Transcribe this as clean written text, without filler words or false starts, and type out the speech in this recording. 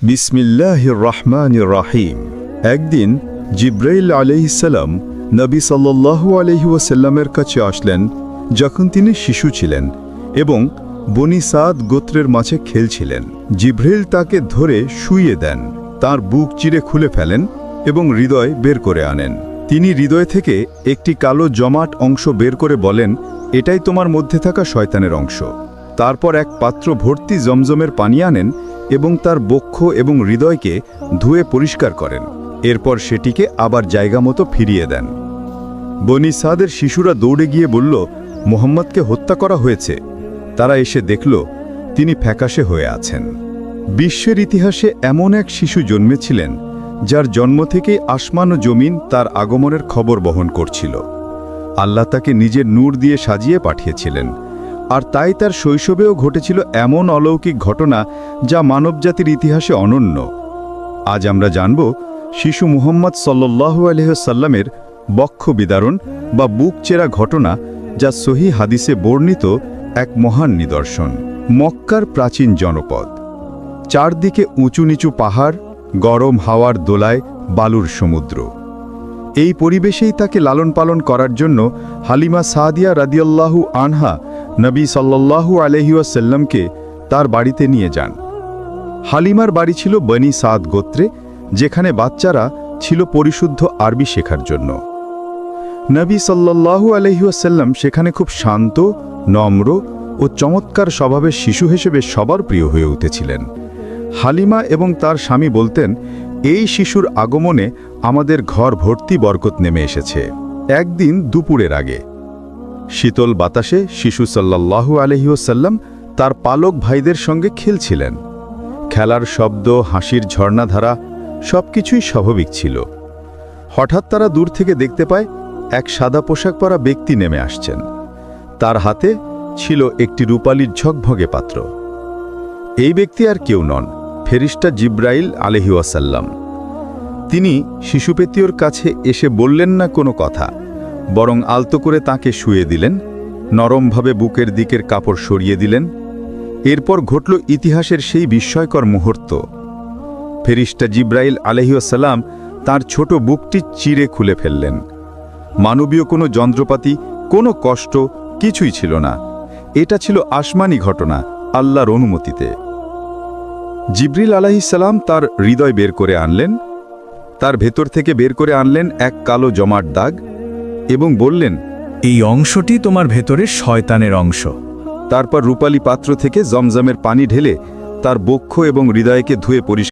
বিসমিল্লাহির রহমানির রহিম। একদিন জিব্রাইল আলাইহিস সালাম নবী সাল্লাল্লাহু আলাইহি ওয়াসাল্লামের কাছে আসলেন যখন তিনি শিশু ছিলেন এবং বনি সাদ গোত্রের মাঝে খেলছিলেন। জিব্রাইল তাকে ধরে শুইয়ে দেন, তার বুক চিরে খুলে ফেলেন এবং হৃদয় বের করে আনেন। তিনি হৃদয় থেকে একটি কালো জমাট অংশ বের করে বলেন, এটাই তোমার মধ্যে থাকা শয়তানের অংশ। তারপর এক পাত্র ভর্তি জমজমের পানি আনেন এবং তার বক্ষ এবং হৃদয়কে ধুয়ে পরিষ্কার করেন। এরপর সেটিকে আবার জায়গা মতো ফিরিয়ে দেন। বনি সাদের শিশুরা দৌড়ে গিয়ে বলল, মুহাম্মদকে হত্যা করা হয়েছে। তারা এসে দেখল তিনি ফ্যাকাশে হয়ে আছেন। বিশ্বের ইতিহাসে এমন এক শিশু জন্মেছিলেন যার জন্ম থেকেই আসমান ও জমিন তার আগমনের খবর বহন করছিল। আল্লাহ তাকে নিজের নূর দিয়ে সাজিয়ে পাঠিয়েছিলেন, আর তাই তার শৈশবেও ঘটেছিল এমন অলৌকিক ঘটনা যা মানবজাতির ইতিহাসে অনন্য। আজ আমরা জানব শিশু মুহাম্মদ সাল্লাল্লাহু আলাইহি ওয়াসাল্লামের বক্ষ বিদারণ বা বুক চেরা ঘটনা, যা সহিহ হাদিসে বর্ণিত এক মহান নিদর্শন। মক্কার প্রাচীন জনপদ, চারদিকে উঁচু নিচু পাহাড়, গরম হাওয়ার দোলায় বালুর সমুদ্র। এই পরিবেশেই তাকে লালন পালন করার জন্য হালিমা সাদিয়া রাদিয়াল্লাহু আনহা নবী সাল্লাল্লাহু আলাইহি ওয়াসাল্লামকে তার বাড়িতে নিয়ে যান। হালিমার বাড়ি ছিল বনি সাদ গোত্রে, যেখানে বাচ্চারা ছিল পরিশুদ্ধ আরবি শেখার জন্য। নবী সাল্লাল্লাহু আলাইহি ওয়াসাল্লাম সেখানে খুব শান্ত, নম্র ও চমৎকার স্বভাবের শিশু হিসেবে সবার প্রিয় হয়ে উঠেছিলেন। হালিমা এবং তার স্বামী বলতেন, এই শিশুর আগমনে আমাদের ঘর ভর্তি বরকত নেমে এসেছে। একদিন দুপুরের আগে শীতল বাতাসে শিশু সাল্লাল্লাহু আলাইহি ওয়াসাল্লাম তার পালক ভাইদের সঙ্গে খেলছিলেন। খেলার শব্দ, হাসির ঝর্ণাধারা সবকিছুই স্বাভাবিক ছিল। হঠাৎ তারা দূর থেকে দেখতে পায় এক সাদা পোশাক পরা ব্যক্তি নেমে আসছেন। তার হাতে ছিল একটি রূপালির ঝকঝকে পাত্র। এই ব্যক্তি আর কেউ নন, ফেরেশতা জিব্রাইল আলাইহি ওয়াসাল্লাম। তিনি শিশু পেতিওর কাছে এসে বললেন না কোনো কথা, বরং আলতো করে তাকে শুয়ে দিলেন, নরমভাবে বুকের দিকের কাপড় সরিয়ে দিলেন। এরপর ঘটল ইতিহাসের সেই বিস্ময়কর মুহূর্ত। ফেরেশতা জিব্রাইল আলাইহি ওয়াসাল্লাম তাঁর ছোট বুকটি চিরে খুলে ফেললেন। মানবীয় কোনো যন্ত্রপাতি, কোনো কষ্ট কিছুই ছিল না। এটা ছিল আসমানি ঘটনা, আল্লাহর অনুমতিতে। জিব্রিল আলাইহিস সালাম তার হৃদয় বের করে আনলেন, তার ভেতর থেকে বের করে আনলেন এক কালো জমাট দাগ এবং বললেন, এই অংশটি তোমার ভেতরের শয়তানের অংশ। তারপর রূপালী পাত্র থেকে জমজমের পানি ঢেলে তার বক্ষ এবং হৃদয়কে ধুয়ে পরিষ্কার